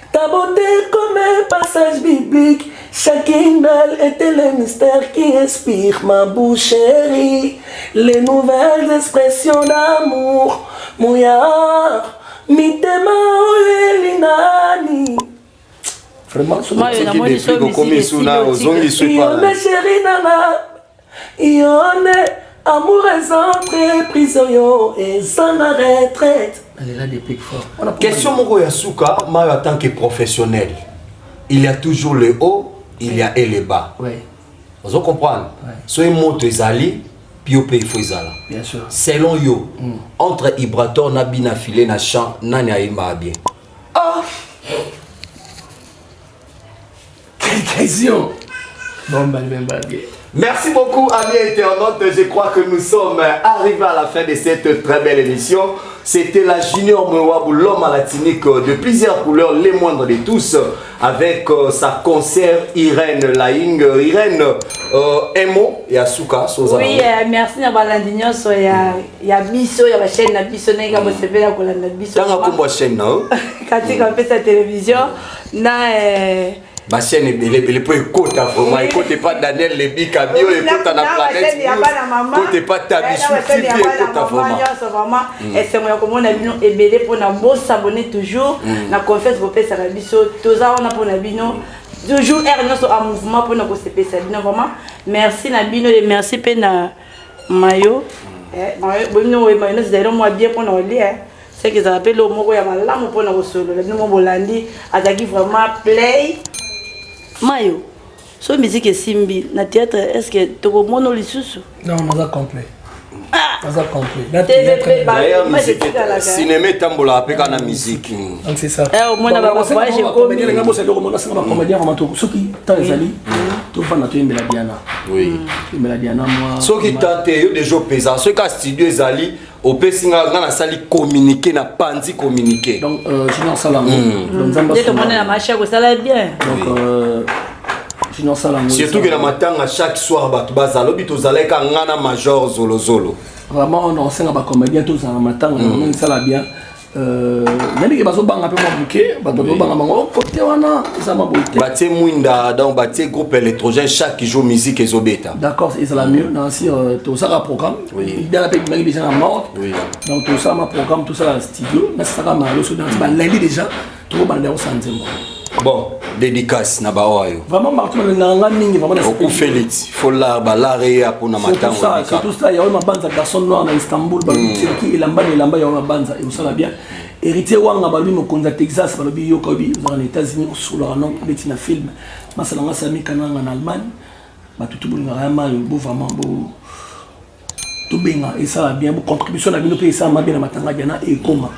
ta beauté comme un passage biblique, Chacune d'elles était le mystère qui inspire ma bouche chérie. Les nouvelles expressions d'amour. Mouya, mitema oyelinani. Vraiment, c'est Moi, il y a moi, je suis chérie nana. Yone, amour est entré, prison et sans retraite. Elle est là des pics forts. Question Moko Yasuka, moi en tant que professionnel, il y a toujours le haut, il y a le bas. Oui. Vous comprenez? Ouais. Soit monte Zali, puis au pays Fouizala. Bien sûr. Selon yo, entre Ibrator, Nabina filé na champ, Nani Aïma bien. Ah! Quelle question! Bon, bah, même baguette. Merci beaucoup, amis internautes. Je crois que nous sommes arrivés à la fin de cette très belle émission. C'était la Junior Mwabou, l'homme à la tinique de plusieurs couleurs, les moindres de tous, avec sa concert Irène Laing. Irène, Emo et Asuka. Oui, merci à Balandignon. Il y a Bisso, il y a la chaîne Bisso, il y a la Bisso. Dans la chaîne, non? Quand tu as fait sa télévision, ma chaîne est pas écoute vraiment, écoute pas Daniel Lebi Kabio, écoute na planète, écoute pas Tabichou TV, écoute vraiment. Et c'est moi comme on a vu et belé pour na beau s'abonner toujours, na confesse vos pèses à la biso, tous ça on a pour na bino. Toujours erno so en mouvement pour na ko se pèse bino vraiment. Merci na bino et merci pe na mayo. Bonno et mayo c'est d'ailleurs moi bien pour na oli c'est que ça appelle le mot ya malamu pour na ko solo. Le nom bolandi azaki vraiment play. Mayo, so musique est simbi, na théâtre, est-ce que tu as mono lisusu? Non, on a complet. On a complet. D'ailleurs, cinéma tambola après quand la musique. Donc c'est ça. Au moins, on va voir, j'ai commis. Ceux qui t'ont les alliés, tout le monde a tué Diana. Oui. Diana, moi. Ceux qui t'ont des jours pesants, ceux qui ont studio les alliés, au Pessinga, dans la salle communiquer, n'a pas dit communiquer. Donc, je n'en sais pas. Donc, tout le monde a marché, ça va bien. Donc, surtout que le matin, à chaque soir, tu as un major zolo zolo. Vraiment, on enseigne à comédien tous en matin, on ça va bien. Même si on a un peu bouquet, on a côté ça m'a bouqué. Baté Mouinda, dans Baté groupe électrogène, chaque jour musique et zobeta. D'accord, c'est la mieux. Tout ça a programme. Il y a des gens morts. Donc tout ça, ma programme, tout ça, studio. Mais ça va mal. Lundi déjà, tout le monde est au centre. Bon, dédicace na baoyo. Vraiment martu na mingi vraiment beaucoup Félix. Faut la balare pour na matin. C'est tout ça, il y a une banza garçon noir na Istanbul, Turquie et lamba il y a une banza et ça va bien. Héritier wanga balu mo konza Texas balu yo kobi aux États-Unis sur leur nom betina film. Masala nga sami kananga en Allemagne. Ba tout bolinga vraiment beau vraiment beau. Tout benga et ça va bien pour contribution na bino pe ça ma bien na matanga bien et comment.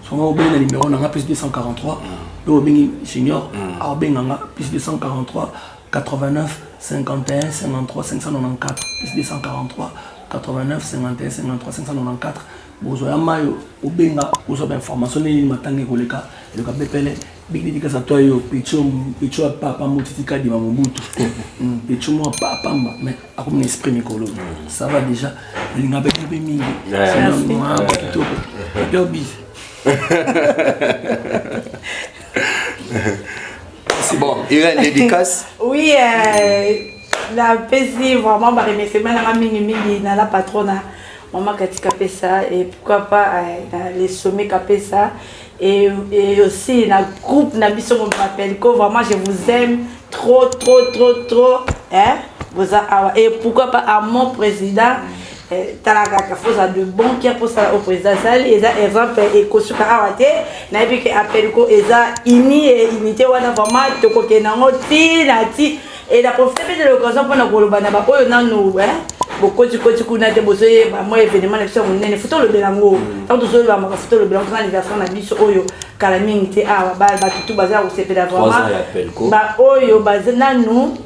Son nom ben numéro na plus 243. Le Bing Junior, Arbenganga, plus 243, 89, 51, 53, 594, plus 243, 89, 51, 53, 594. Bozoya Mayo, Obenga, vous avez information, les matangi koleka, et le capépele, big dédicace à toi, Picho papa, Moutitika di Mamubutu, Picho moi papa, mais à comme l'esprit Mikolo. Ça va déjà, il n'a pas de mine. C'est un bis. C'est bon, Irène dédicace. Oui, la PC vraiment bah remerciement la mini na la patronne maman Katika Pesa et pourquoi pas les sommets Kapesa et aussi la groupe Nabiso me rappelle que vraiment je vous aime trop hein et pourquoi pas à mon président Talaka Fosa de bon qui a posé au président Sali et exemple et Kosuka Awate na bi que appel ko eza ini et unité wana vraiment to ko kenango ti na ti et la profiter de l'occasion pour na koloba na ba oyo nanu beaucoup de kuna te bozoye ba moi événement na biso monene photo le belango tant to zo ba ma photo le belango na anniversaire na biso oyo kala mingi te awa ba tutu baza ko sepela vraiment ba oyo bazana nous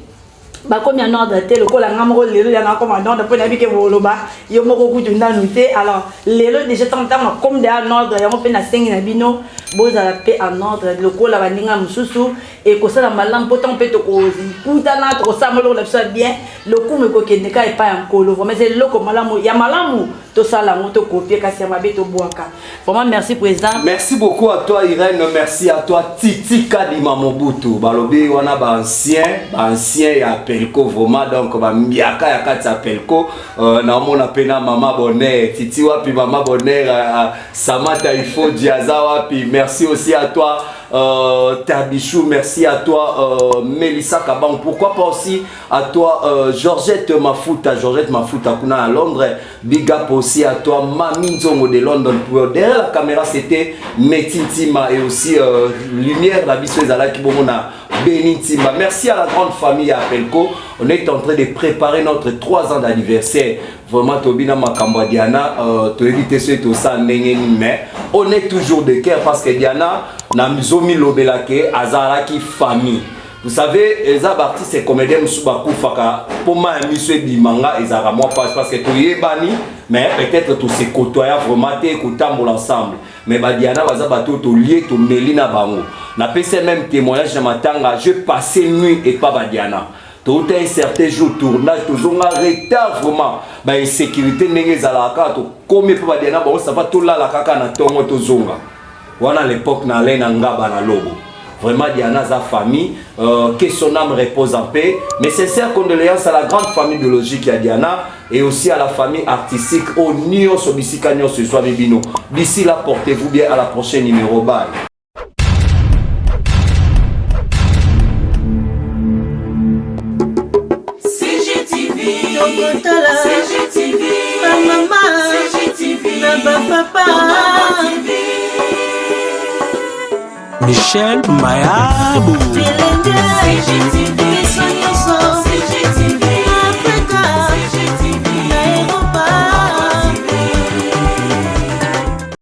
ba comme un ordre tel ko la ngamoko lelo ya na comme un ordre pour na bike boloba yo moko kutu ndanu te alors lelo déjà tant comme des ordre ya mo pe na sengi na bino bozala pe en ordre lokola baninga mosusu ekosala malamu mpo ntango mpe tokokutana tokosala moloko na biso ya bien lokumu ekokende ka epai ya nkolo vraiment c'est eloko malamu ya malamu tosala yango tokopie kasi ya mabe tobwaka vraiment merci président. Merci beaucoup à toi Irène, merci à toi Titi Kadima Mobutu balobi wana ba ancien ya Pelko vraiment donc ba miaka ya kati ya Pelko na mona pena mama bonheur Titi wapi mama bonheur Samata Ifo Diaza wapi. Merci aussi à toi Tabichou, merci à toi Melissa Kabang, pourquoi pas aussi à toi Georgette Mafuta kuna à Londres, big up aussi à toi Mami Nzongo de London. Derrière la caméra c'était Metintima et aussi Lumière la biso ezala ki bomona Benintima. Merci à la grande famille à Pelko, on est en train de préparer notre 3 ans d'anniversaire. Vraiment Tobina Makambo Diana to éviter ce tout ça mais on est toujours de cœur parce que Diana na mizomi lobelake azara ki famille. Vous savez, les artistes et comédiens Msubaku Faka, pour moi, monsieur Bimanga, ils ont moi parce que tout est banni, mais peut-être tous ces côtoyants vraiment écoutant ensemble. Mais Badiana, Bazabato, tout lié, tout Mélina Bango. N'a pas ces mêmes témoignages de Matanga, je passais nuit et pas Badiana. Tout un certain jour, tournage, toujours un retard vraiment. Bah, insécurité, n'est-ce pas, comme pour Badiana, ça va tout là, la caca, na tongo, tout zonga. Voilà l'époque, na l'en ngaba na lobo. Vraiment Diana sa famille, que son âme repose en paix. Mes sincères condoléances à la grande famille biologique qui a Diana et aussi à la famille artistique au Nio Sobisikanyo ce soir Bibino. D'ici là, portez-vous bien à la prochaine numéro. Bye. CGTV, maman, CGTV, papa. Michel Mayabou. CGTV.